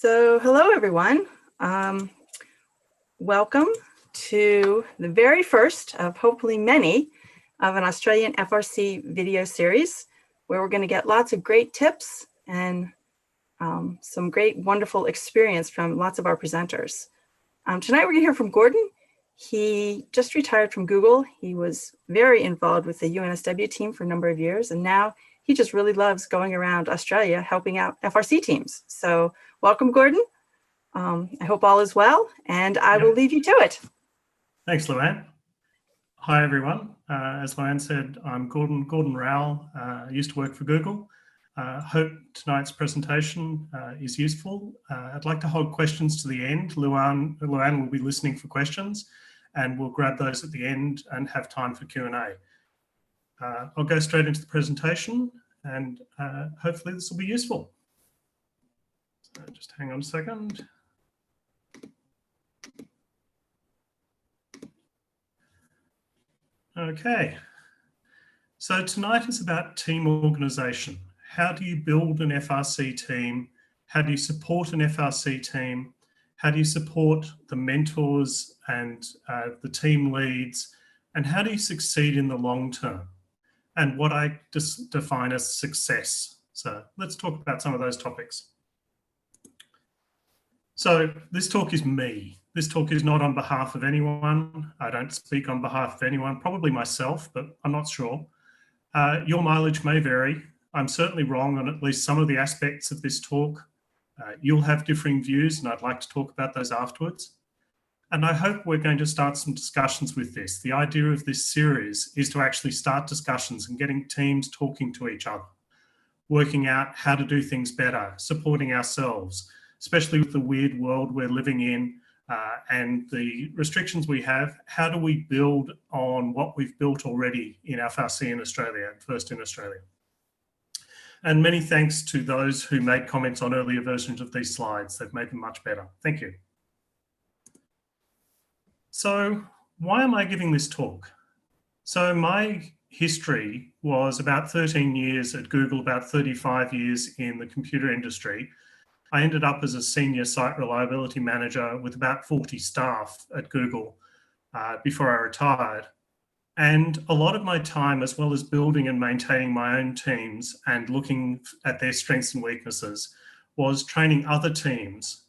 So hello, everyone. Welcome to the very first of hopefully many of an Australian FRC video series where we're going to get lots of great tips and some great, wonderful experience from lots of our presenters. Tonight, we're going to hear from Gordon. He just retired from Google. He was very involved with the UNSW team for a number of years, and now he just really loves going around Australia helping out FRC teams. So welcome, Gordon. I hope all is well, and I will leave you to it. Thanks, Luann. Hi, everyone. As Luann said, I'm Gordon Rowell. I used to work for Google. Hope tonight's presentation is useful. I'd like to hold questions to the end. Luann will be listening for questions, and we'll grab those at the end and have time for Q&A. I'll go straight into the presentation, and hopefully this will be useful. So just hang on a second. Okay, so tonight is about team organisation. How do you build an FRC team? How do you support an FRC team? How do you support the mentors and the team leads? And how do you succeed in the long term? And what I define as success. So let's talk about some of those topics. So this talk is me. This talk is not on behalf of anyone. I don't speak on behalf of anyone, probably myself, but I'm not sure. Your mileage may vary. I'm certainly wrong on at least some of the aspects of this talk. You'll have differing views, and I'd like to talk about those afterwards. And I hope we're going to start some discussions with this. The idea of this series is to actually start discussions and getting teams talking to each other, working out how to do things better, supporting ourselves, especially with the weird world we're living in and the restrictions we have. How do we build on what we've built already in FRC in Australia, first in Australia? And many thanks to those who made comments on earlier versions of these slides. They've made them much better. Thank you. So why am I giving this talk? So my history was about 13 years at Google, about 35 years in the computer industry. I ended up as a senior site reliability manager with about 40 staff at Google before I retired. And a lot of my time, as well as building and maintaining my own teams and looking at their strengths and weaknesses, was training other teams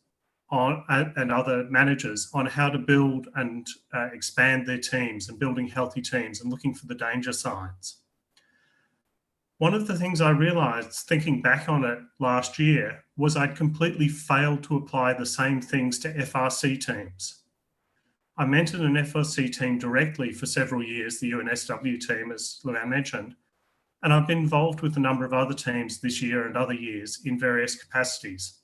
and other managers on how to build and expand their teams and building healthy teams and looking for the danger signs. One of the things I realized thinking back on it last year was I'd completely failed to apply the same things to FRC teams. I mentored an FRC team directly for several years, the UNSW team, as Luann mentioned, and I've been involved with a number of other teams this year and other years in various capacities.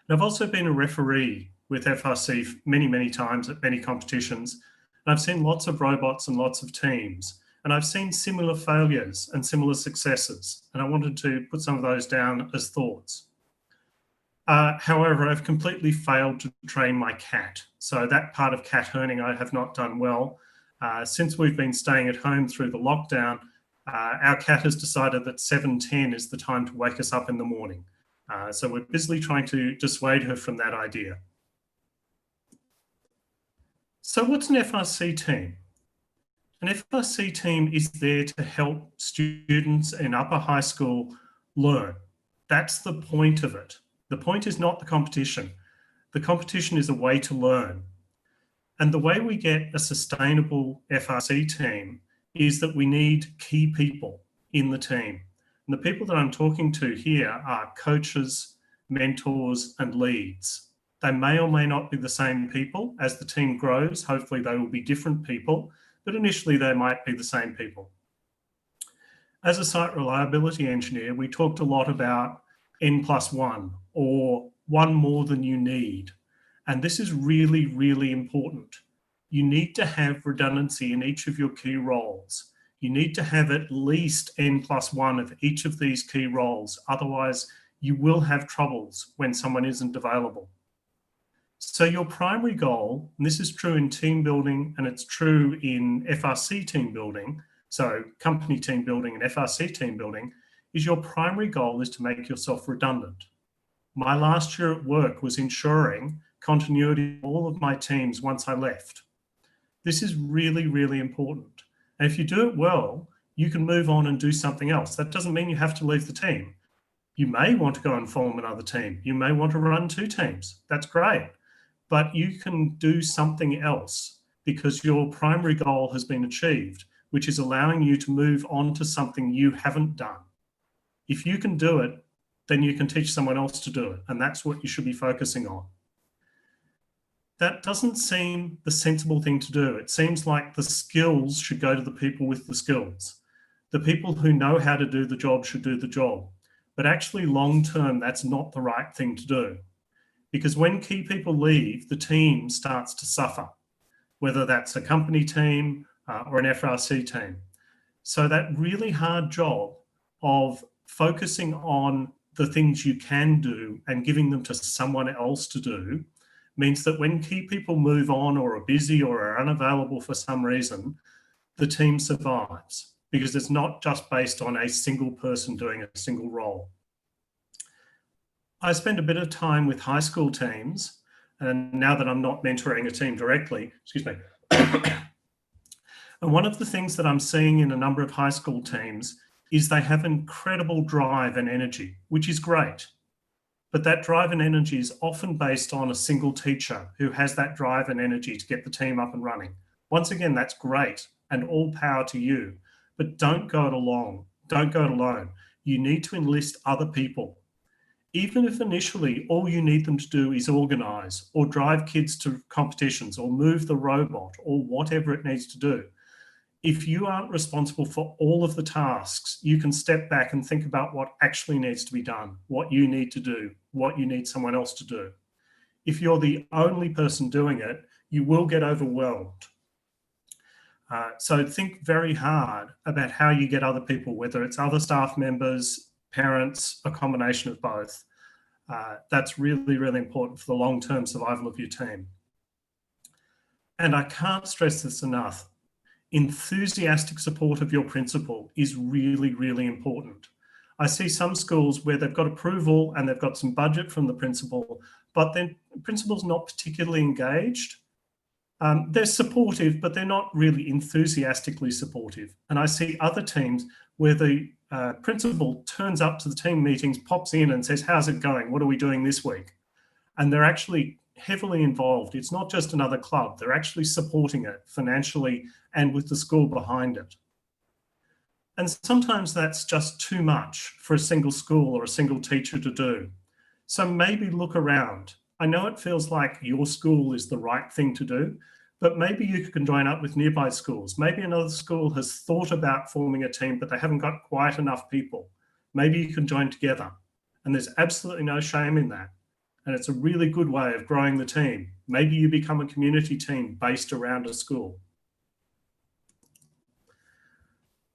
And I've also been a referee with FRC many, many times at many competitions, and I've seen lots of robots and lots of teams. And I've seen similar failures and similar successes, and I wanted to put some of those down as thoughts. However, I've completely failed to train my cat. So that part of cat herning I have not done well. Since we've been staying at home through the lockdown, our cat has decided that 7:10 is the time to wake us up in the morning. So we're busily trying to dissuade her from that idea. So what's an FRC team? An FRC team is there to help students in upper high school learn. That's the point of it. The point is not the competition. The competition is a way to learn. And the way we get a sustainable FRC team is that we need key people in the team. And the people that I'm talking to here are coaches, mentors, and leads. They may or may not be the same people. As the team grows, hopefully they will be different people, but initially they might be the same people. As a site reliability engineer, we talked a lot about N+1 or one more than you need. And this is really, really important. You need to have redundancy in each of your key roles. You need to have at least N+1 of each of these key roles. Otherwise, you will have troubles when someone isn't available. So your primary goal, and this is true in team building and it's true in FRC team building, so company team building and FRC team building, is your primary goal is to make yourself redundant. My last year at work was ensuring continuity of all of my teams once I left. This is really, really important. And if you do it well, you can move on and do something else. That doesn't mean you have to leave the team. You may want to go and form another team. You may want to run 2 teams. That's great. But you can do something else because your primary goal has been achieved, which is allowing you to move on to something you haven't done. If you can do it, then you can teach someone else to do it. And that's what you should be focusing on. That doesn't seem the sensible thing to do. It seems like the skills should go to the people with the skills. The people who know how to do the job should do the job. But actually, long term, that's not the right thing to do. Because when key people leave, the team starts to suffer, whether that's a company team or an FRC team. So that really hard job of focusing on the things you can do and giving them to someone else to do means that when key people move on or are busy or are unavailable for some reason, the team survives because it's not just based on a single person doing a single role. I spend a bit of time with high school teams, and now that I'm not mentoring a team directly, excuse me. And one of the things that I'm seeing in a number of high school teams is they have incredible drive and energy, which is great. But that drive and energy is often based on a single teacher who has that drive and energy to get the team up and running. Once again, that's great and all power to you, but don't go it alone. Don't go it alone. You need to enlist other people. Even if initially all you need them to do is organize or drive kids to competitions or move the robot or whatever it needs to do. If you aren't responsible for all of the tasks, you can step back and think about what actually needs to be done, what you need to do, what you need someone else to do. If you're the only person doing it, you will get overwhelmed. So think very hard about how you get other people, whether it's other staff members, parents, a combination of both. That's really, really important for the long-term survival of your team. And I can't stress this enough. Enthusiastic support of your principal is really, really important. I see some schools where they've got approval and they've got some budget from the principal, but then the principal's not particularly engaged. They're supportive, but they're not really enthusiastically supportive. And I see other teams where the principal turns up to the team meetings, pops in and says, how's it going? What are we doing this week? And they're actually heavily involved. It's not just another club. They're actually supporting it financially and with the school behind it. And sometimes that's just too much for a single school or a single teacher to do. So maybe look around. I know it feels like your school is the right thing to do, but maybe you can join up with nearby schools. Maybe another school has thought about forming a team, but they haven't got quite enough people. Maybe you can join together. And there's absolutely no shame in that. And it's a really good way of growing the team. Maybe you become a community team based around a school.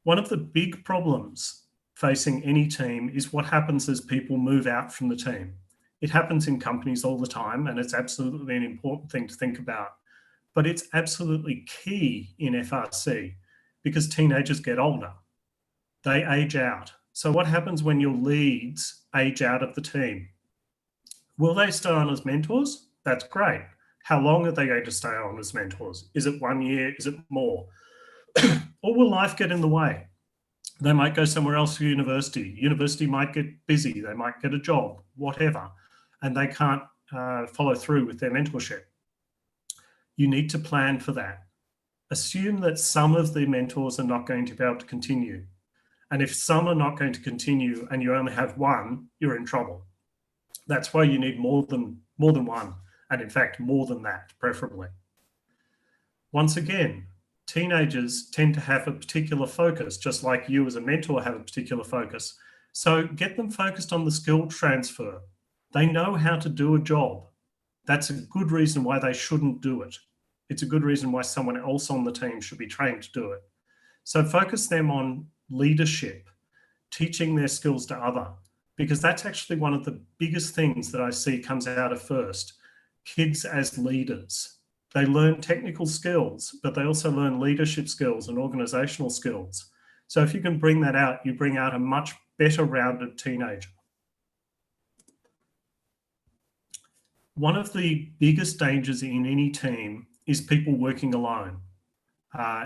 One of the big problems facing any team is what happens as people move out from the team. It happens in companies all the time, and it's absolutely an important thing to think about. But it's absolutely key in FRC because teenagers get older. They age out. So what happens when your leads age out of the team? Will they stay on as mentors? That's great. How long are they going to stay on as mentors? Is it 1 year? Is it more? Or will life get in the way? They might go somewhere else to university. University might get busy. They might get a job, whatever, and they can't follow through with their mentorship. You need to plan for that. Assume that some of the mentors are not going to be able to continue. And if some are not going to continue and you only have one, you're in trouble. That's why you need more than one, and in fact, more than that, preferably. Once again, teenagers tend to have a particular focus, just like you as a mentor have a particular focus. So get them focused on the skill transfer. They know how to do a job. That's a good reason why they shouldn't do it. It's a good reason why someone else on the team should be trained to do it. So focus them on leadership, teaching their skills to others, because that's actually one of the biggest things that I see comes out of FIRST. Kids as leaders. They learn technical skills, but they also learn leadership skills and organizational skills. So if you can bring that out, you bring out a much better rounded teenager. One of the biggest dangers in any team is people working alone.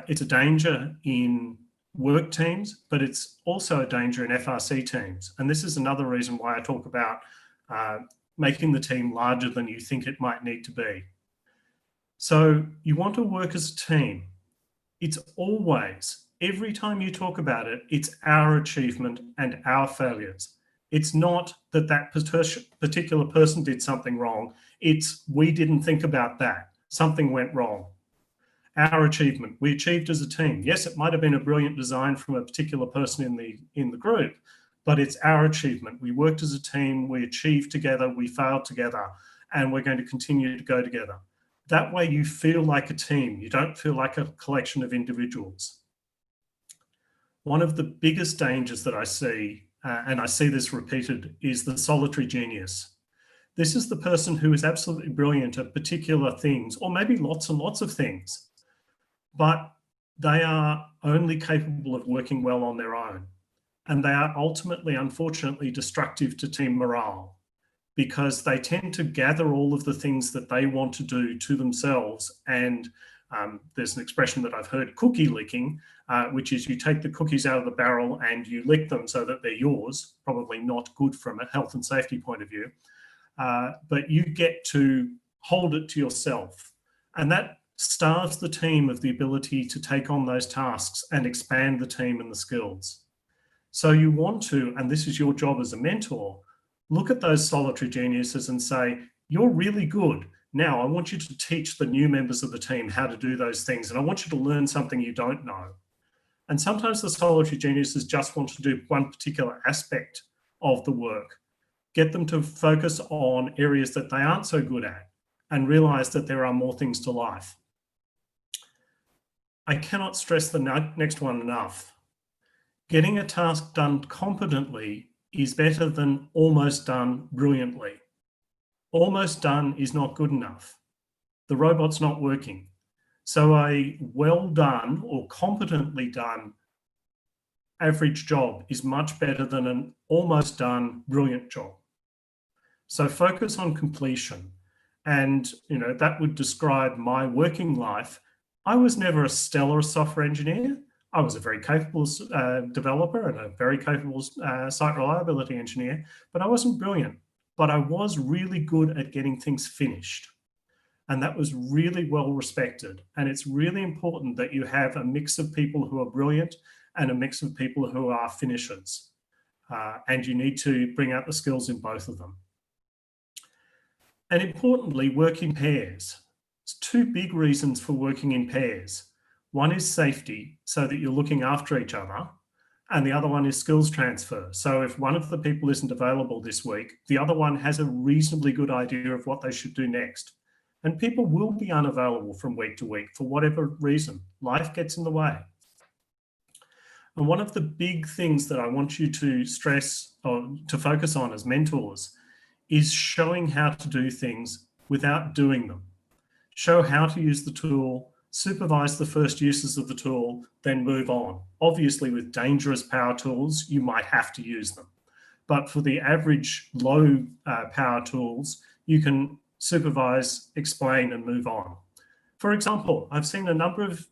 It's a danger in work teams, but it's also a danger in FRC teams. And this is another reason why I talk about making the team larger than you think it might need to be. So you want to work as a team. It's always, every time you talk about it, it's our achievement and our failures. It's not that that particular person did something wrong. It's we didn't think about that. Something went wrong. Our achievement, we achieved as a team. Yes, it might have been a brilliant design from a particular person in the group, but it's our achievement. We worked as a team, we achieved together, we failed together, and we're going to continue to go together. That way you feel like a team. You don't feel like a collection of individuals. One of the biggest dangers that I see, and I see this repeated, is the solitary genius. This is the person who is absolutely brilliant at particular things, or maybe lots and lots of things, but they are only capable of working well on their own. And they are ultimately, unfortunately, destructive to team morale, because they tend to gather all of the things that they want to do to themselves. And there's an expression that I've heard, cookie licking, which is you take the cookies out of the barrel and you lick them so that they're yours, probably not good from a health and safety point of view, but you get to hold it to yourself. And that starves the team of the ability to take on those tasks and expand the team and the skills. So you want to, and this is your job as a mentor, look at those solitary geniuses and say, you're really good. Now I want you to teach the new members of the team how to do those things. And I want you to learn something you don't know. And sometimes the solitary geniuses just want to do one particular aspect of the work. Get them to focus on areas that they aren't so good at and realize that there are more things to life. I cannot stress the next one enough. Getting a task done competently is better than almost done brilliantly. Almost done is not good enough. The robot's not working. So a well done or competently done average job is much better than an almost done brilliant job. So focus on completion. And that would describe my working life. I was never a stellar software engineer. I was a very capable developer and a very capable site reliability engineer, but I wasn't brilliant. But I was really good at getting things finished. And that was really well respected. And it's really important that you have a mix of people who are brilliant and a mix of people who are finishers. And you need to bring out the skills in both of them. And importantly, work in pairs. There's two big reasons for working in pairs. One is safety, so that you're looking after each other. And the other one is skills transfer. So if one of the people isn't available this week, the other one has a reasonably good idea of what they should do next. And people will be unavailable from week to week for whatever reason. Life gets in the way. And one of the big things that I want you to stress or to focus on as mentors is showing how to do things without doing them. Show how to use the tool, supervise the first uses of the tool, then move on. Obviously, with dangerous power tools, you might have to use them. But for the average low power tools, you can supervise, explain, and move on. For example, I've seen a number of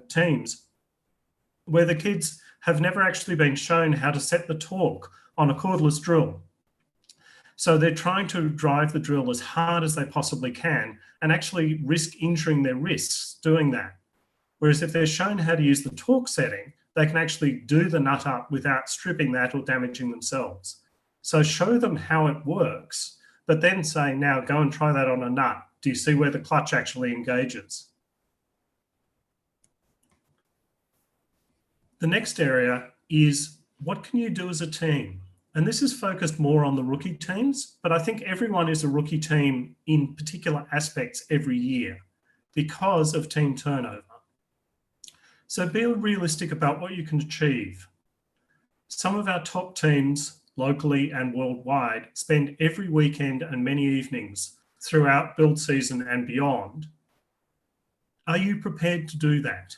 teams where the kids have never actually been shown how to set the torque on a cordless drill. So they're trying to drive the drill as hard as they possibly can and actually risk injuring their wrists doing that. Whereas if they're shown how to use the torque setting, they can actually do the nut up without stripping that or damaging themselves. So show them how it works, but then say, now go and try that on a nut. Do you see where the clutch actually engages? The next area is, what can you do as a team? And this is focused more on the rookie teams, but I think everyone is a rookie team in particular aspects every year because of team turnover. So be realistic about what you can achieve. Some of our top teams, locally and worldwide, spend every weekend and many evenings throughout build season and beyond. Are you prepared to do that?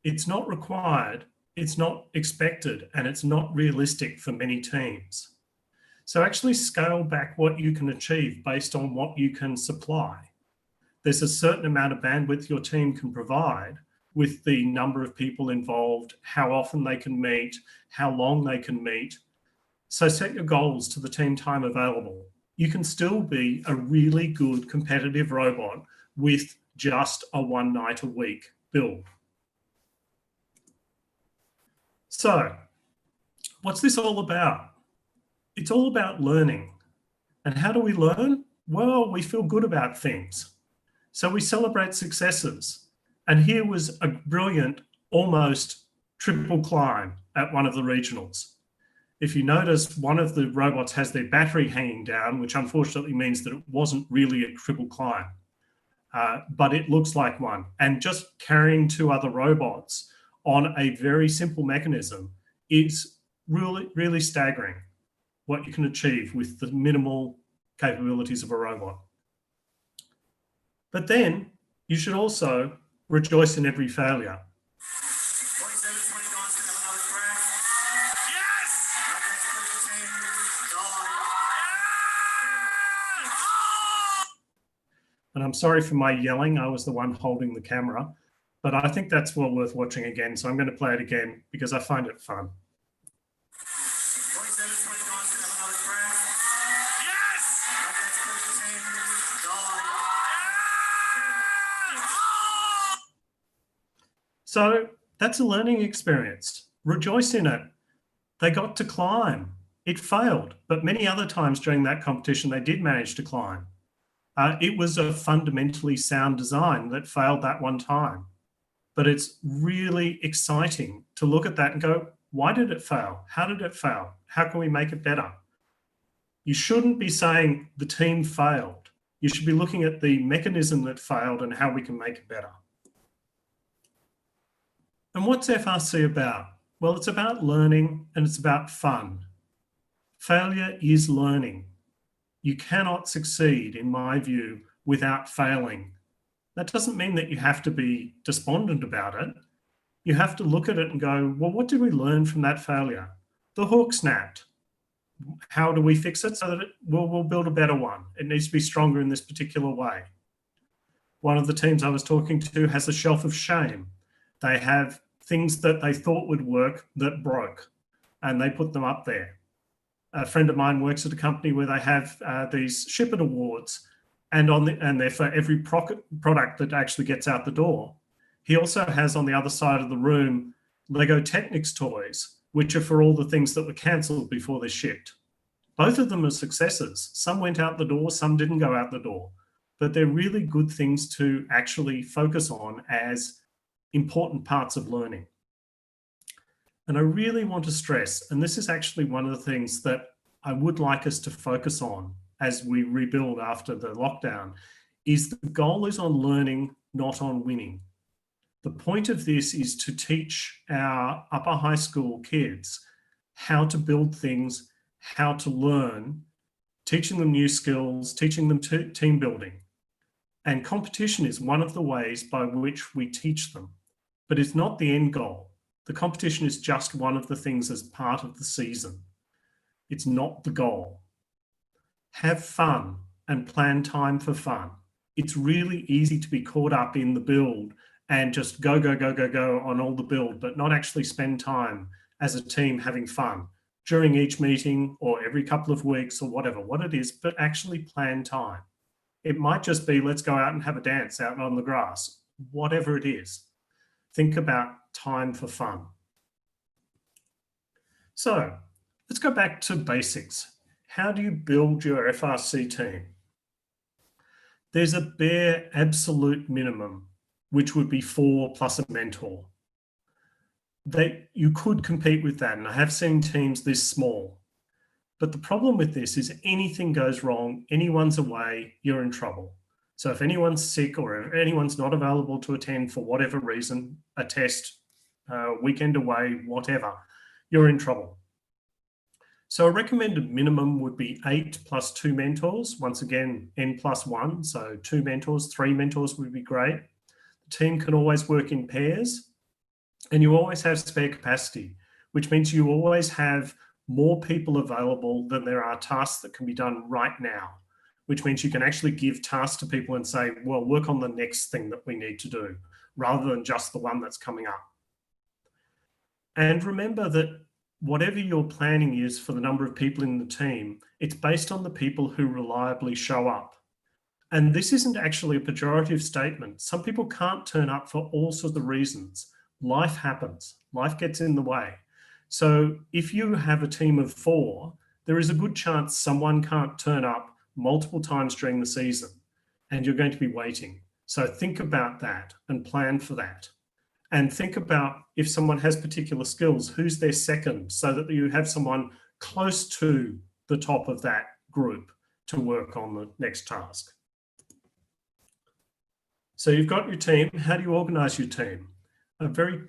It's not required. It's not expected, and it's not realistic for many teams. So actually scale back what you can achieve based on what you can supply. There's a certain amount of bandwidth your team can provide with the number of people involved, how often they can meet, how long they can meet. So set your goals to the team time available. You can still be a really good competitive robot with just a 1 night a week build. So what's this all about? It's all about learning. And how do we learn? Well, we feel good about things. So we celebrate successes. And here was a brilliant, almost triple climb at one of the regionals. If you notice, one of the robots has their battery hanging down, which unfortunately means that it wasn't really a triple climb, but it looks like one. And just carrying 2 other robots on a very simple mechanism is really, really staggering what you can achieve with the minimal capabilities of a robot. But then you should also rejoice in every failure. And I'm sorry for my yelling. I was the one holding the camera, but I think that's well worth watching again. So I'm going to play it again because I find it fun. So that's a learning experience. Rejoice in it. They got to climb. It failed, but many other times during that competition, they did manage to climb. It was a fundamentally sound design that failed that one time. But it's really exciting to look at that and go, why did it fail? How did it fail? How can we make it better? You shouldn't be saying the team failed. You should be looking at the mechanism that failed and how we can make it better. And what's FRC about? Well, it's about learning and it's about fun. Failure is learning. You cannot succeed, in my view, without failing. That doesn't mean that you have to be despondent about it. You have to look at it and go, well, what did we learn from that failure? The hook snapped. How do we fix it so that we'll build a better one? It needs to be stronger in this particular way. One of the teams I was talking to has a shelf of shame. They have things that they thought would work that broke, and they put them up there. A friend of mine works at a company where they have these Shipper Awards, and they're for every product that actually gets out the door. He also has on the other side of the room Lego Technics toys, which are for all the things that were cancelled before they're shipped. Both of them are successes. Some went out the door, some didn't go out the door, but they're really good things to actually focus on as important parts of learning. And I really want to stress, and this is actually one of the things that I would like us to focus on as we rebuild after the lockdown, is the goal is on learning, not on winning. The point of this is to teach our upper high school kids how to build things, how to learn, teaching them new skills, teaching them team building. And competition is one of the ways by which we teach them, but it's not the end goal. The competition is just one of the things as part of the season. It's not the goal. Have fun and plan time for fun. It's really easy to be caught up in the build and just go on all the build, but not actually spend time as a team having fun during each meeting or every couple of weeks or whatever, what it is, but actually plan time. It might just be, let's go out and have a dance out on the grass, whatever it is. Think about time for fun. So let's go back to basics. How do you build your FRC team? There's a bare absolute minimum, which would be 4 plus a mentor. You could compete with that, and I have seen teams this small. But the problem with this is anything goes wrong, anyone's away, you're in trouble. So if anyone's sick or if anyone's not available to attend for whatever reason, a test, weekend away, whatever, you're in trouble. So a recommended minimum would be 8 plus 2 mentors. Once again, N plus 1, so 2 mentors, 3 mentors would be great. The team can always work in pairs, and you always have spare capacity, which means you always have more people available than there are tasks that can be done right now, which means you can actually give tasks to people and say, well, work on the next thing that we need to do, rather than just the one that's coming up. And remember that whatever your planning is for the number of people in the team, it's based on the people who reliably show up. And this isn't actually a pejorative statement. Some people can't turn up for all sorts of reasons. Life happens. Life gets in the way. So if you have a team of 4, there is a good chance someone can't turn up multiple times during the season, and you're going to be waiting. So think about that and plan for that. And think about if someone has particular skills, who's their second, so that you have someone close to the top of that group to work on the next task. So you've got your team. How do you organize your team? A very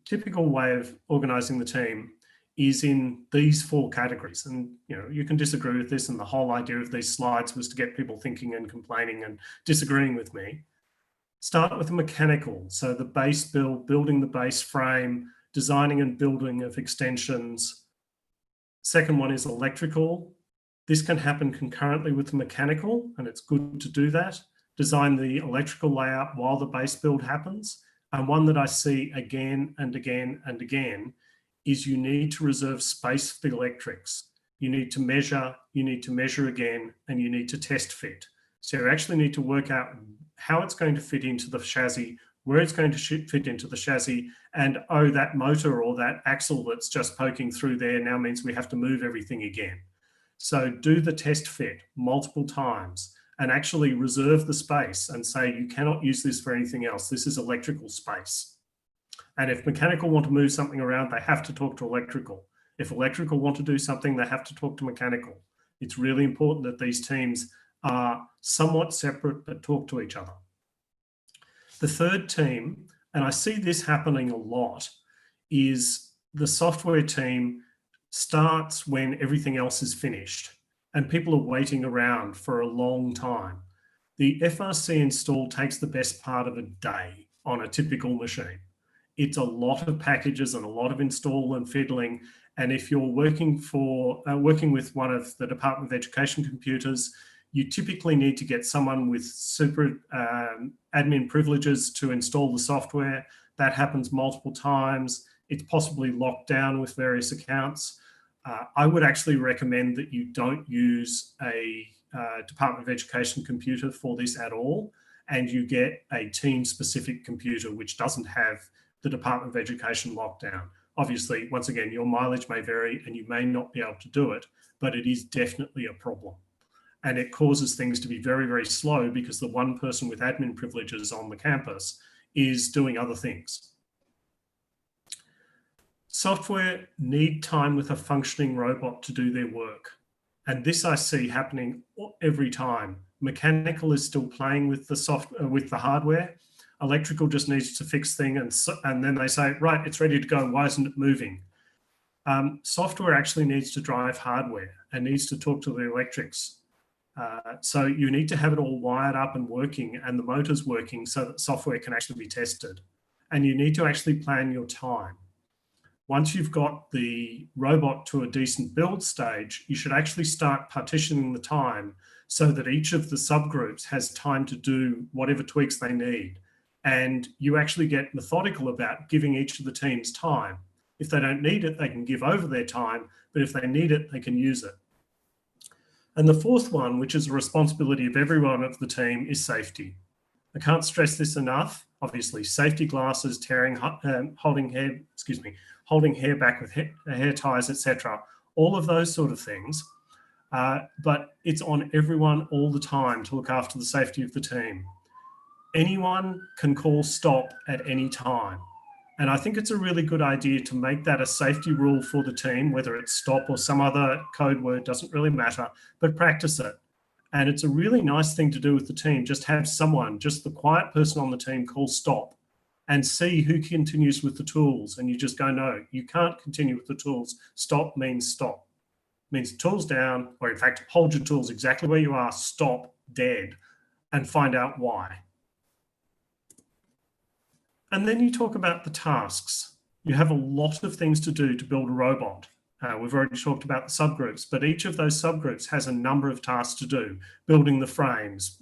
typical way of organizing the team is in these 4 categories. And you can disagree with this, and the whole idea of these slides was to get people thinking and complaining and disagreeing with me. Start with the mechanical. So the base build, building the base frame, designing and building of extensions. Second one is electrical. This can happen concurrently with the mechanical, and it's good to do that. Design the electrical layout while the base build happens. And one that I see again and again and again is you need to reserve space for the electrics. You need to measure again, and you need to test fit. So you actually need to work out how it's going to fit into the chassis, where it's going to fit into the chassis, and oh, that motor or that axle that's just poking through there now means we have to move everything again. So do the test fit multiple times and actually reserve the space and say, you cannot use this for anything else. This is electrical space. And if mechanical want to move something around, they have to talk to electrical. If electrical want to do something, they have to talk to mechanical. It's really important that these teams are somewhat separate but talk to each other. The third team, and I see this happening a lot, is the software team starts when everything else is finished and people are waiting around for a long time. The FRC install takes the best part of a day on a typical machine. It's a lot of packages and a lot of install and fiddling. And if you're working with one of the Department of Education computers, you typically need to get someone with super admin privileges to install the software. That happens multiple times. It's possibly locked down with various accounts. I would actually recommend that you don't use a Department of Education computer for this at all, and you get a team-specific computer which doesn't have the Department of Education lockdown. Obviously, once again, your mileage may vary and you may not be able to do it, but it is definitely a problem. And it causes things to be very, very slow because the one person with admin privileges on the campus is doing other things. Software need time with a functioning robot to do their work. And this I see happening every time. Mechanical is still playing with the hardware. Electrical just needs to fix things, and then they say, right, it's ready to go. Why isn't it moving? Software actually needs to drive hardware and needs to talk to the electrics. So you need to have it all wired up and working and the motors working so that software can actually be tested. And you need to actually plan your time. Once you've got the robot to a decent build stage, you should actually start partitioning the time so that each of the subgroups has time to do whatever tweaks they need. And you actually get methodical about giving each of the teams time. If they don't need it, they can give over their time, but if they need it, they can use it. And the fourth one, which is a responsibility of everyone of the team, is safety. I can't stress this enough. Obviously, safety glasses, holding hair back with hair ties, etc. All of those sort of things. But it's on everyone all the time to look after the safety of the team. Anyone can call stop at any time. And I think it's a really good idea to make that a safety rule for the team, whether it's stop or some other code word, doesn't really matter, but practice it. And it's a really nice thing to do with the team. Just have someone, just the quiet person on the team, call stop and see who continues with the tools. And you just go, no, you can't continue with the tools. Stop means stop. It means tools down, or in fact, hold your tools exactly where you are, stop, dead, and find out why. And then you talk about the tasks. You have a lot of things to do to build a robot. We've already talked about the subgroups, but each of those subgroups has a number of tasks to do: building the frames,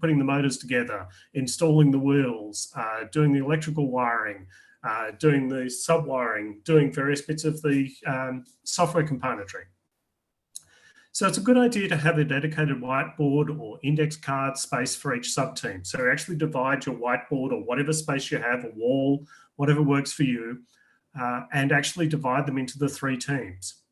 putting the motors together, installing the wheels, doing the electrical wiring, doing the sub-wiring, doing various bits of the software componentry. So it's a good idea to have a dedicated whiteboard or index card space for each sub-team. So actually divide your whiteboard or whatever space you have, a wall, whatever works for you, and actually divide them into the 3 teams.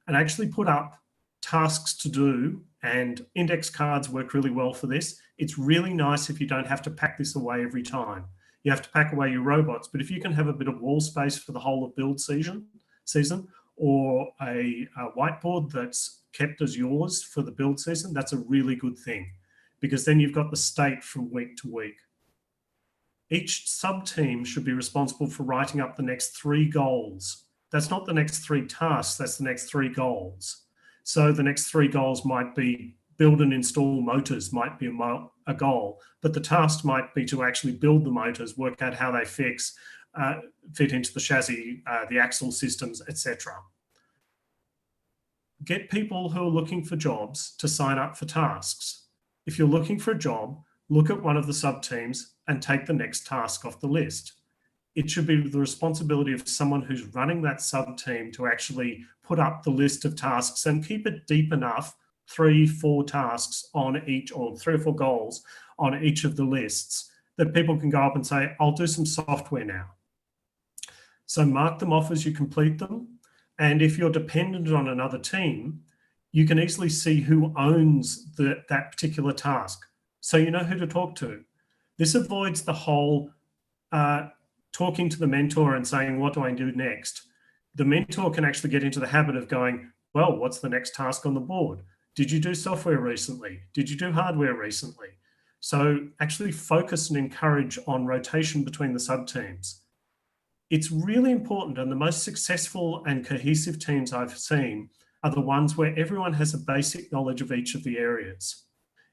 And actually put up tasks to do, and index cards work really well for this. It's really nice if you don't have to pack this away every time. You have to pack away your robots, but if you can have a bit of wall space for the whole of build season, or a whiteboard that's kept as yours for the build season, that's a really good thing, because then you've got the state from week to week. Each sub-team should be responsible for writing up the next 3 goals. That's not the next 3 tasks, that's the next 3 goals. So the next 3 goals might be build and install motors, might be a goal, but the task might be to actually build the motors, work out how they fit into the chassis, the axle systems, etc. Get people who are looking for jobs to sign up for tasks. If you're looking for a job, look at one of the sub-teams and take the next task off the list. It should be the responsibility of someone who's running that sub-team to actually put up the list of tasks and keep it deep enough, 3-4 tasks on each, or 3 or 4 goals on each of the lists, that people can go up and say, I'll do some software now. So mark them off as you complete them. And if you're dependent on another team, you can easily see who owns that particular task, so you know who to talk to. This avoids the whole talking to the mentor and saying, what do I do next? The mentor can actually get into the habit of going, well, what's the next task on the board? Did you do software recently? Did you do hardware recently? So actually focus and encourage on rotation between the sub-teams. It's really important, and the most successful and cohesive teams I've seen are the ones where everyone has a basic knowledge of each of the areas.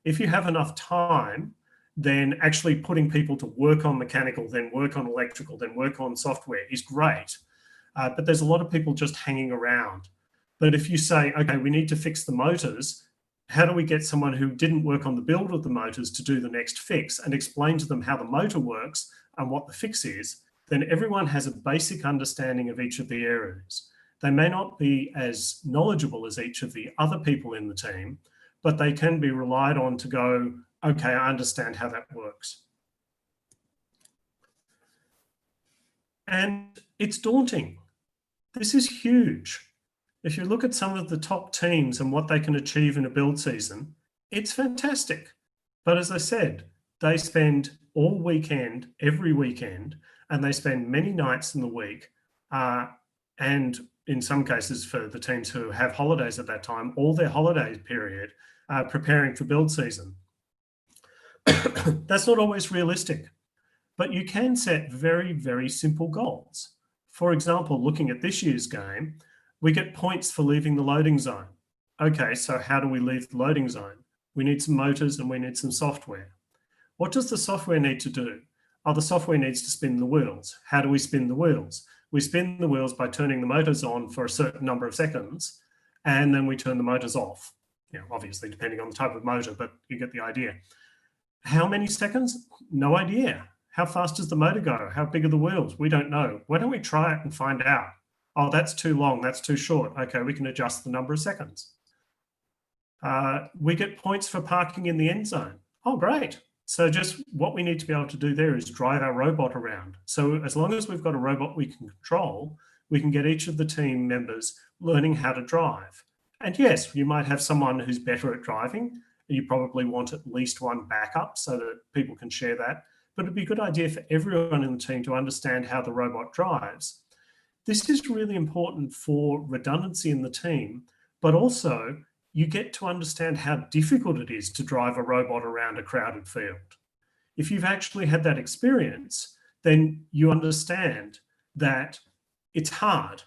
If you have enough time, then actually putting people to work on mechanical, then work on electrical, then work on software is great. But there's a lot of people just hanging around. But if you say, okay, we need to fix the motors, how do we get someone who didn't work on the build of the motors to do the next fix and explain to them how the motor works and what the fix is? Then everyone has a basic understanding of each of the areas. They may not be as knowledgeable as each of the other people in the team, but they can be relied on to go, okay, I understand how that works. And it's daunting. This is huge. If you look at some of the top teams and what they can achieve in a build season, it's fantastic. But as I said, they spend all weekend, every weekend, and they spend many nights in the week, and in some cases for the teams who have holidays at that time, all their holiday period preparing for build season. That's not always realistic, but you can set very, very simple goals. For example, looking at this year's game, we get points for leaving the loading zone. Okay, so how do we leave the loading zone? We need some motors and we need some software. What does the software need to do? Oh, the software needs to spin the wheels. How do we spin the wheels? We spin the wheels by turning the motors on for a certain number of seconds, and then we turn the motors off. You know, obviously depending on the type of motor, but you get the idea. How many seconds? No idea. How fast does the motor go? How big are the wheels? We don't know. Why don't we try it and find out? Oh, that's too long, that's too short. Okay, we can adjust the number of seconds. We get points for parking in the end zone. Oh, great. So just what we need to be able to do there is drive our robot around. So as long as we've got a robot we can control, we can get each of the team members learning how to drive. And yes, you might have someone who's better at driving. You probably want at least one backup so that people can share that. But it'd be a good idea for everyone in the team to understand how the robot drives. This is really important for redundancy in the team, but also you get to understand how difficult it is to drive a robot around a crowded field. If you've actually had that experience, then you understand that it's hard.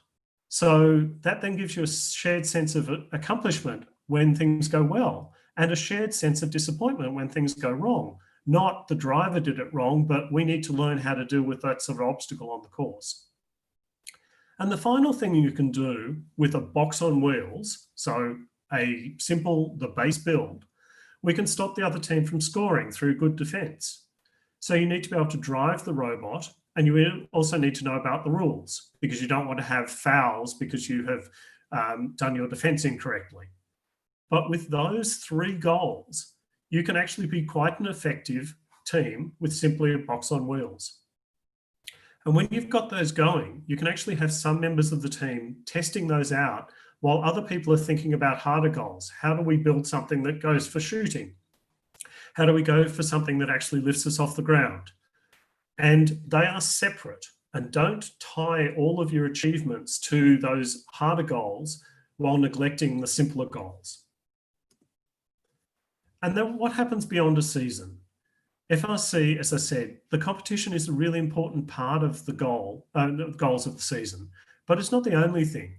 So that then gives you a shared sense of accomplishment when things go well, and a shared sense of disappointment when things go wrong. Not the driver did it wrong, but we need to learn how to deal with that sort of obstacle on the course. And the final thing you can do with a box on wheels, so the base build, we can stop the other team from scoring through good defense. So you need to be able to drive the robot, and you also need to know about the rules, because you don't want to have fouls because you have done your defense incorrectly. But with those 3 goals, you can actually be quite an effective team with simply a box on wheels. And when you've got those going, you can actually have some members of the team testing those out while other people are thinking about harder goals. How do we build something that goes for shooting? How do we go for something that actually lifts us off the ground? And they are separate, and don't tie all of your achievements to those harder goals while neglecting the simpler goals. And then what happens beyond a season? FRC, as I said, the competition is a really important part of the goals of the season, but it's not the only thing.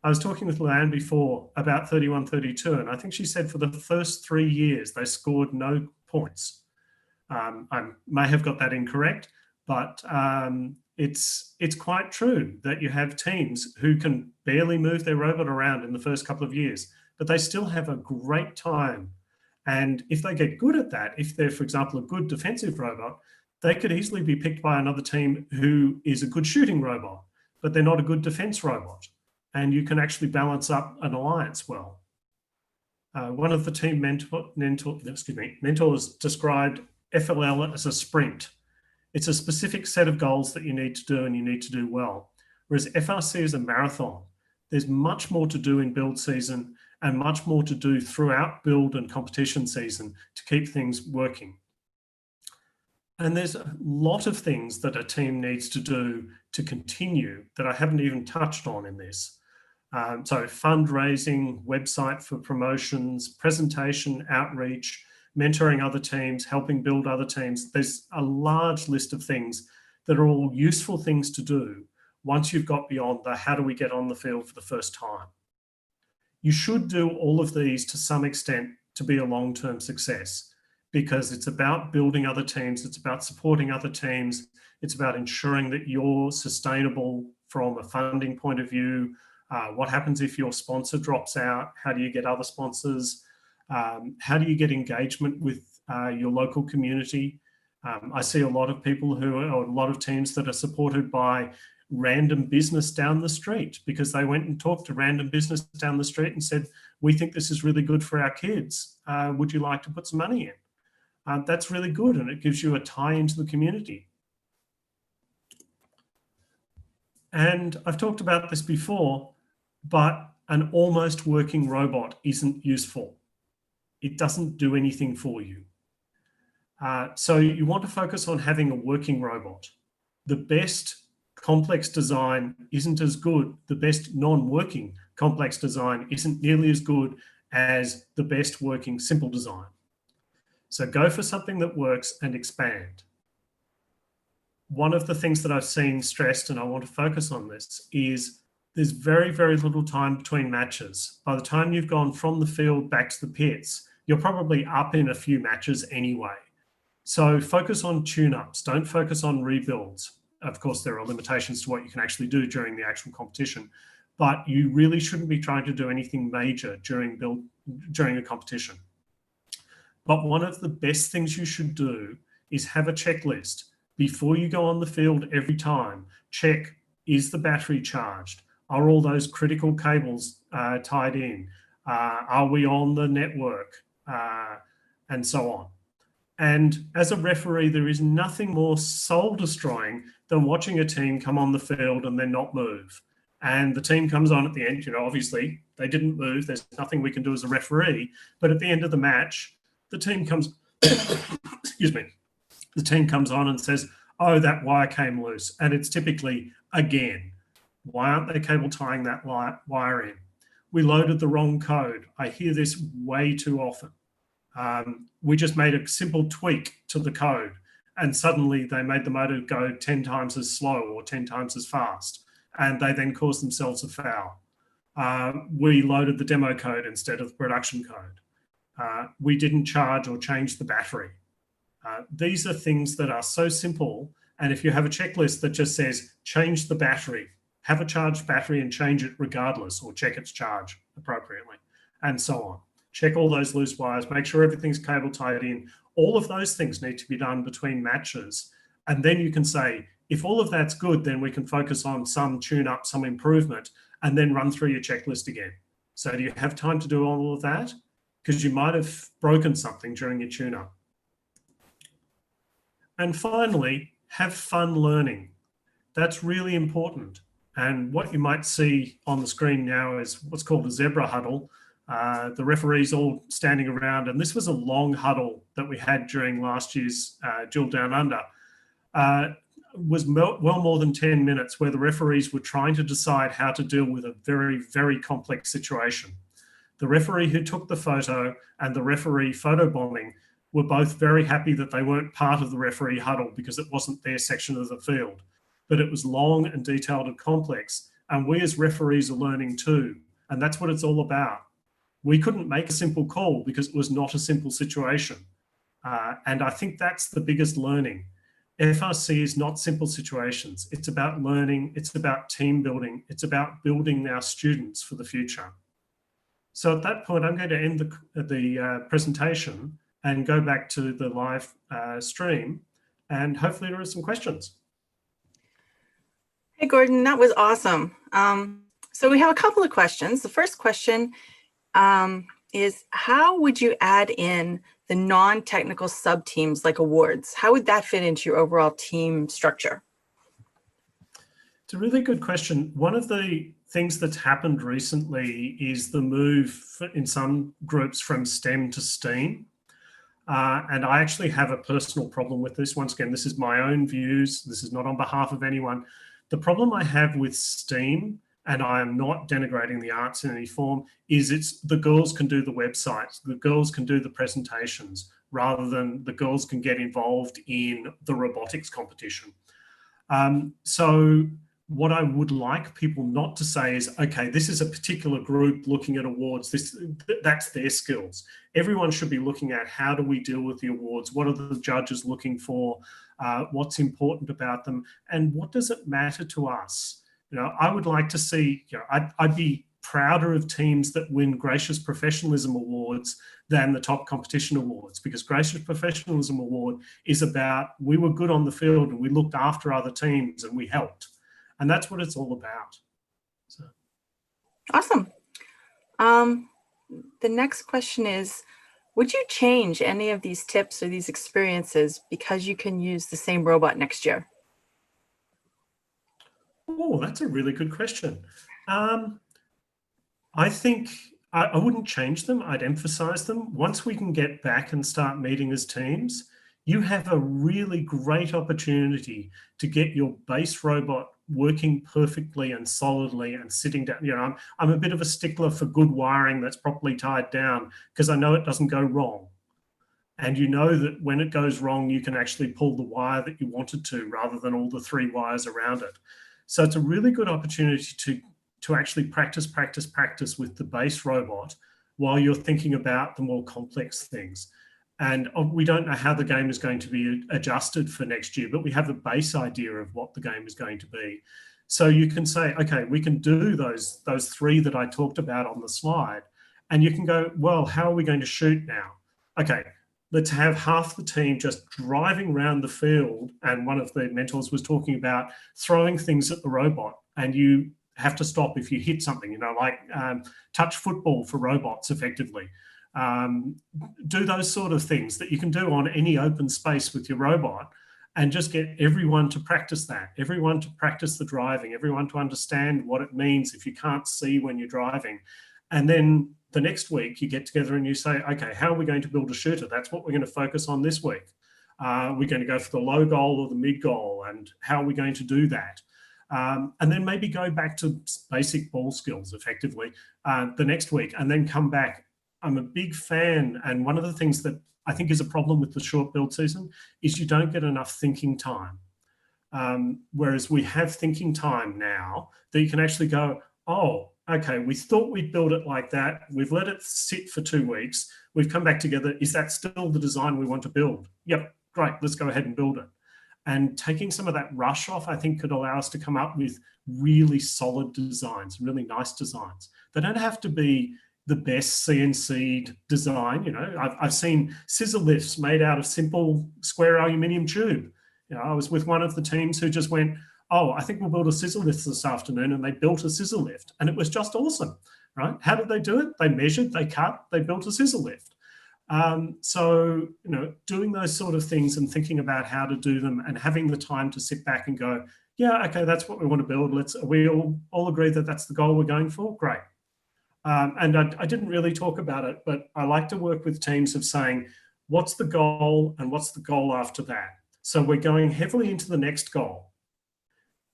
I was talking with Leanne before about 31-32, and I think she said for the first 3 years, they scored no points. I may have got that incorrect, but it's quite true that you have teams who can barely move their robot around in the first couple of years, but they still have a great time. And if they get good at that, if they're, for example, a good defensive robot, they could easily be picked by another team who is a good shooting robot, but they're not a good defense robot. And you can actually balance up an alliance well. One of the team mentors described FLL as a sprint. It's a specific set of goals that you need to do and you need to do well. Whereas FRC is a marathon. There's much more to do in build season and much more to do throughout build and competition season to keep things working. And there's a lot of things that a team needs to do to continue that I haven't even touched on in this. So fundraising, website for promotions, presentation, outreach, mentoring other teams, helping build other teams. There's a large list of things that are all useful things to do once you've got beyond the how do we get on the field for the first time. You should do all of these to some extent to be a long-term success, because it's about building other teams, it's about supporting other teams, it's about ensuring that you're sustainable from a funding point of view. What happens if your sponsor drops out? How do you get other sponsors? How do you get engagement with your local community? I see a lot of people or a lot of teams that are supported by random business down the street, because they went and talked to random business down the street and said, we think this is really good for our kids. Would you like to put some money in? That's really good, and it gives you a tie into the community. And I've talked about this before, but an almost working robot isn't useful. It doesn't do anything for you. So you want to focus on having a working robot. The best complex design isn't as good. The best non-working complex design isn't nearly as good as the best working simple design. So go for something that works and expand. One of the things that I've seen stressed, and I want to focus on this, is there's very, very little time between matches. By the time you've gone from the field back to the pits, you're probably up in a few matches anyway. So focus on tune-ups, don't focus on rebuilds. Of course, there are limitations to what you can actually do during the actual competition, but you really shouldn't be trying to do anything major during a competition. But one of the best things you should do is have a checklist. Before you go on the field every time, check, is the battery charged? Are all those critical cables tied in? Are we on the network? And so on. And as a referee, there is nothing more soul destroying than watching a team come on the field and then not move. And the team comes on at the end, obviously they didn't move. There's nothing we can do as a referee. But at the end of the match, the team comes, excuse me, the team comes on and says, oh, that wire came loose. And it's typically, again, why aren't they cable tying that wire in? We loaded the wrong code. I hear this way too often. We just made a simple tweak to the code, and suddenly they made the motor go 10 times as slow or 10 times as fast, and they then caused themselves a foul. We loaded the demo code instead of the production code. We didn't charge or change the battery. These are things that are so simple, and if you have a checklist that just says, change the battery, have a charged battery and change it regardless, or check its charge appropriately, and so on. Check all those loose wires, make sure everything's cable tied in. All of those things need to be done between matches. And then you can say, if all of that's good, then we can focus on some tune-up, some improvement, and then run through your checklist again. So do you have time to do all of that? Because you might have broken something during your tune-up. And finally, have fun learning. That's really important. And what you might see on the screen now is what's called a zebra huddle. The referees all standing around, and this was a long huddle that we had during last year's Dual Down Under. Was well more than 10 minutes, where the referees were trying to decide how to deal with a very, very complex situation. The referee who took the photo and the referee photobombing were both very happy that they weren't part of the referee huddle because it wasn't their section of the field. But it was long and detailed and complex, and we as referees are learning too, and that's what it's all about. We couldn't make a simple call because it was not a simple situation, and I think that's the biggest learning. FRC is not simple situations. It's about learning, it's about team building, it's about building our students for the future. So at that point, I'm going to end the presentation and go back to the live stream, and hopefully there are some questions. Hey, Gordon, that was awesome. So we have a couple of questions. The first question is, how would you add in the non-technical sub-teams like awards? How would that fit into your overall team structure? It's a really good question. One of the things that's happened recently is the move in some groups from STEM to STEAM. And I actually have a personal problem with this. Once again, this is my own views. This is not on behalf of anyone. The problem I have with STEAM, and I am not denigrating the arts in any form, is it's the girls can do the websites, the girls can do the presentations, rather than the girls can get involved in the robotics competition. So what I would like people not to say is, okay, this is a particular group looking at awards, that's their skills. Everyone should be looking at, how do we deal with the awards? What are the judges looking for? What's important about them? And what does it matter to us? You know, I would like to see, you know, I'd be prouder of teams that win Gracious Professionalism Awards than the top competition awards, because Gracious Professionalism Award is about, we were good on the field and we looked after other teams and we helped. And that's what it's all about. So. Awesome. The next question is, would you change any of these tips or these experiences because you can use the same robot next year? Oh, that's a really good question. I think I wouldn't change them. I'd emphasize them. Once we can get back and start meeting as teams, you have a really great opportunity to get your base robot working perfectly and solidly and sitting down. You know, I'm a bit of a stickler for good wiring that's properly tied down, because I know it doesn't go wrong. And you know that when it goes wrong, you can actually pull the wire that you wanted to, rather than all the 3 wires around it. So it's a really good opportunity to actually practice with the base robot while you're thinking about the more complex things. And we don't know how the game is going to be adjusted for next year, but we have a base idea of what the game is going to be. So you can say, okay, we can do those 3 that I talked about on the slide. And you can go, well, how are we going to shoot now? Okay, let's have half the team just driving around the field. And one of the mentors was talking about throwing things at the robot, and you have to stop if you hit something, you know, like touch football for robots effectively. Do those sort of things that you can do on any open space with your robot, and just get everyone to practice that, everyone to practice the driving, everyone to understand what it means if you can't see when you're driving. And then the next week you get together and you say, okay, how are we going to build a shooter? That's what we're going to focus on this week. We're going to go for the low goal or the mid goal, and how are we going to do that? And then maybe go back to basic ball skills effectively the next week, and then come back. I'm a big fan, and one of the things that I think is a problem with the short build season is you don't get enough thinking time. Whereas we have thinking time now that you can actually go, oh, okay, we thought we'd build it like that. We've let it sit for 2 weeks. We've come back together. Is that still the design we want to build? Yep, great, let's go ahead and build it. And taking some of that rush off, I think, could allow us to come up with really solid designs, really nice designs. They don't have to be the best CNC design. You know, I've seen scissor lifts made out of simple square aluminium tube. You know, I was with one of the teams who just went, oh, I think we'll build a scissor lift this afternoon, and they built a scissor lift, and it was just awesome, right? How did they do it? They measured, they cut, they built a scissor lift. So, you know, doing those sort of things and thinking about how to do them and having the time to sit back and go, yeah, okay, that's what we want to build. We all agree that that's the goal we're going for. Great. And I didn't really talk about it, but I like to work with teams of saying, what's the goal and what's the goal after that? So we're going heavily into the next goal.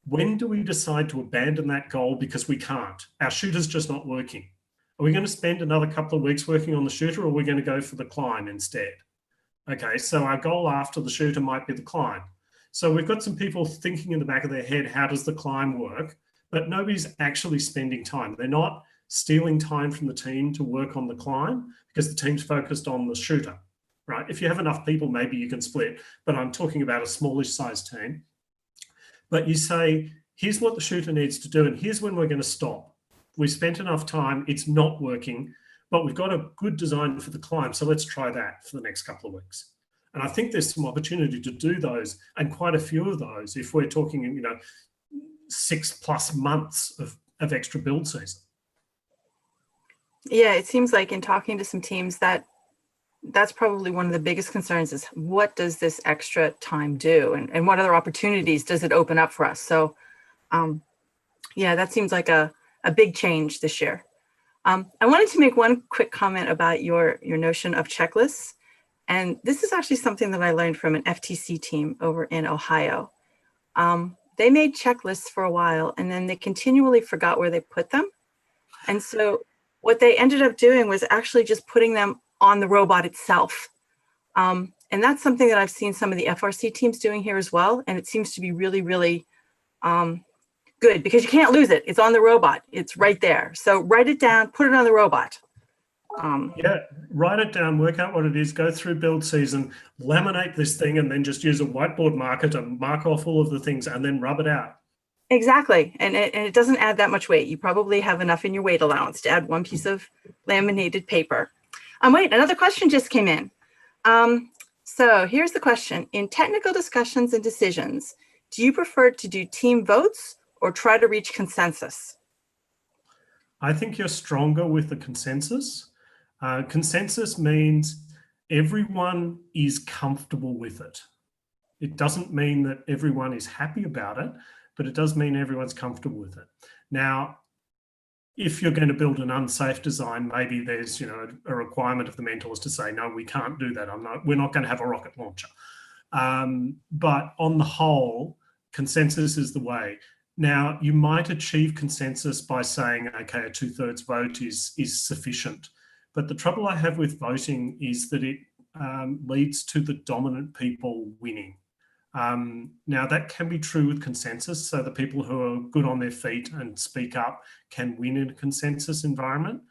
When do we decide to abandon that goal because we can't? Our shooter's just not working. Are we going to spend another couple of weeks working on the shooter, or are we going to go for the climb instead? Okay, so our goal after the shooter might be the climb. So we've got some people thinking in the back of their head, how does the climb work? But nobody's actually spending time. They're not stealing time from the team to work on the climb because the team's focused on the shooter, right? If you have enough people, maybe you can split, but I'm talking about a smallish size team. But you say, here's what the shooter needs to do, and here's when we're going to stop. We spent enough time, it's not working, but we've got a good design for the climb, so let's try that for the next couple of weeks. And I think there's some opportunity to do those, and quite a few of those, if we're talking, you know, 6+ months of extra build season. Yeah, it seems like in talking to some teams that's probably one of the biggest concerns is what does this extra time do, and what other opportunities does it open up for us? So yeah, that seems like a big change this year. I wanted to make one quick comment about your notion of checklists. And this is actually something that I learned from an FTC team over in Ohio. They made checklists for a while, and then they continually forgot where they put them. And so what they ended up doing was actually just putting them on the robot itself. And that's something that I've seen some of the FRC teams doing here as well. And it seems to be really, really good because you can't lose it. It's on the robot. It's right there. So write it down, put it on the robot. Yeah, write it down, work out what it is, go through build season, laminate this thing, and then just use a whiteboard marker to mark off all of the things and then rub it out. Exactly. And it doesn't add that much weight. You probably have enough in your weight allowance to add one piece of laminated paper. Wait, another question just came in. So here's the question. In technical discussions and decisions, do you prefer to do team votes or try to reach consensus? I think you're stronger with the consensus. Consensus means everyone is comfortable with it. It doesn't mean that everyone is happy about it, but it does mean everyone's comfortable with it. Now, if you're going to build an unsafe design, maybe there's, you know, a requirement of the mentors to say, no, we can't do that. We're not going to have a rocket launcher. But on the whole, consensus is the way. Now, you might achieve consensus by saying, okay, a 2/3 vote is sufficient. But the trouble I have with voting is that it leads to the dominant people winning. Now, that can be true with consensus. So the people who are good on their feet and speak up can win in a consensus environment.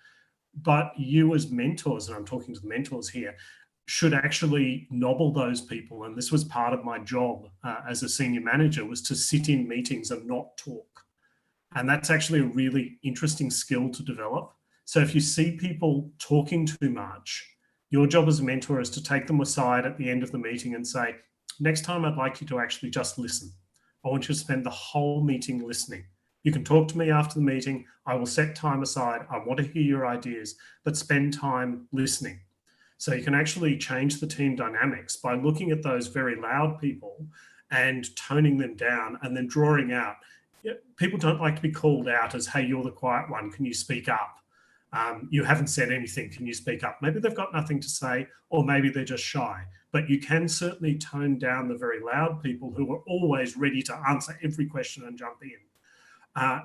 But you as mentors, and I'm talking to the mentors here, should actually nobble those people. And this was part of my job as a senior manager, was to sit in meetings and not talk. And that's actually a really interesting skill to develop. So if you see people talking too much, your job as a mentor is to take them aside at the end of the meeting and say, next time I'd like you to actually just listen. I want you to spend the whole meeting listening. You can talk to me after the meeting. I will set time aside. I want to hear your ideas, but spend time listening. So you can actually change the team dynamics by looking at those very loud people and toning them down and then drawing out. People don't like to be called out as, hey, you're the quiet one. Can you speak up? You haven't said anything. Can you speak up? Maybe they've got nothing to say, or maybe they're just shy. But you can certainly tone down the very loud people who are always ready to answer every question and jump in,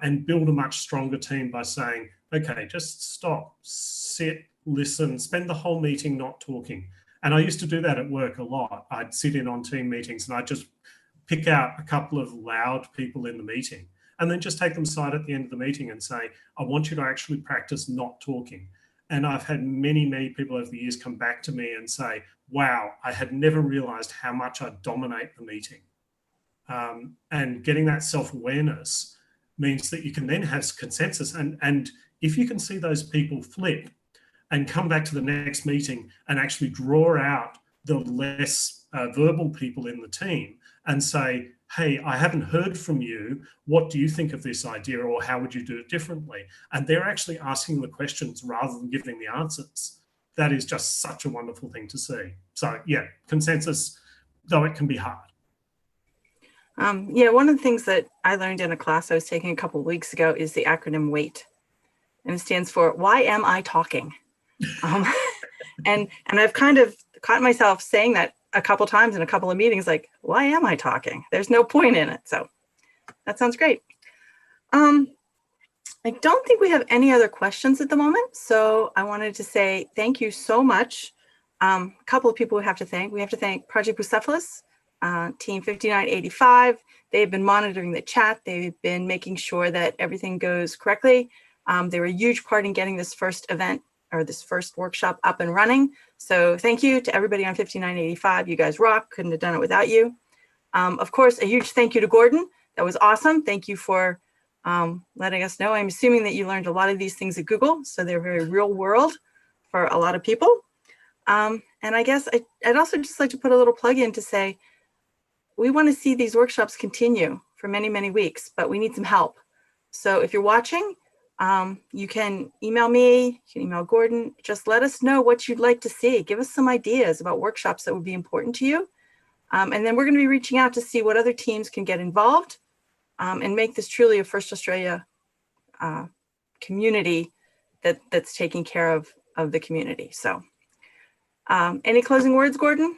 and build a much stronger team by saying, okay, just stop, sit, listen, spend the whole meeting not talking. And I used to do that at work a lot. I'd sit in on team meetings and I'd just pick out a couple of loud people in the meeting and then just take them aside at the end of the meeting and say, I want you to actually practice not talking. And I've had many, many people over the years come back to me and say, wow, I had never realized how much I dominate the meeting. And getting that self-awareness means that you can then have consensus. And if you can see those people flip and come back to the next meeting and actually draw out the less verbal people in the team and say, hey, I haven't heard from you. What do you think of this idea, or how would you do it differently? And they're actually asking the questions rather than giving the answers. That is just such a wonderful thing to see. So yeah, consensus, though it can be hard. Yeah, one of the things that I learned in a class I was taking a couple of weeks ago is the acronym WAIT, and it stands for Why Am I Talking? And I've kind of caught myself saying that a couple times in a couple of meetings, like, why am I talking? There's no point in it. So that sounds great. I don't think we have any other questions at the moment. So I wanted to say thank you so much. A couple of people we have to thank. We have to thank Project Bucephalus, Team 5985. They've been monitoring the chat. They've been making sure that everything goes correctly. They were a huge part in getting this first event or this first workshop up and running. So thank you to everybody on 5985. You guys rock. Couldn't have done it without you. Of course, a huge thank you to Gordon. That was awesome. Thank you for letting us know. I'm assuming that you learned a lot of these things at Google, so they're very real world for a lot of people. And I guess I'd also just like to put a little plug in to say, we want to see these workshops continue for many, many weeks, but we need some help. So if you're watching, you can email me, you can email Gordon, just let us know what you'd like to see. Give us some ideas about workshops that would be important to you. And then we're going to be reaching out to see what other teams can get involved and make this truly a First Australia community that's taking care of the community. So any closing words, Gordon?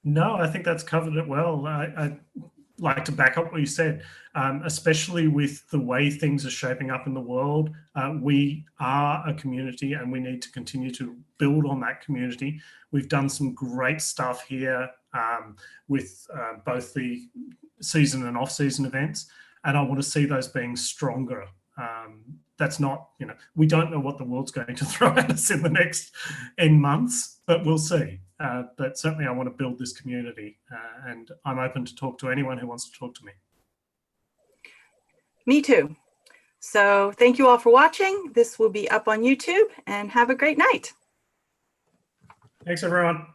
No, I think that's covered it well. I'd like to back up what you said, especially with the way things are shaping up in the world. We are a community and we need to continue to build on that community. We've done some great stuff here with both the season and off-season events, and I want to see those being stronger. That's not, we don't know what the world's going to throw at us in the next N months, but we'll see. But certainly I want to build this community and I'm open to talk to anyone who wants to talk to me. Me too. So thank you all for watching. This will be up on YouTube, and have a great night. Thanks, everyone.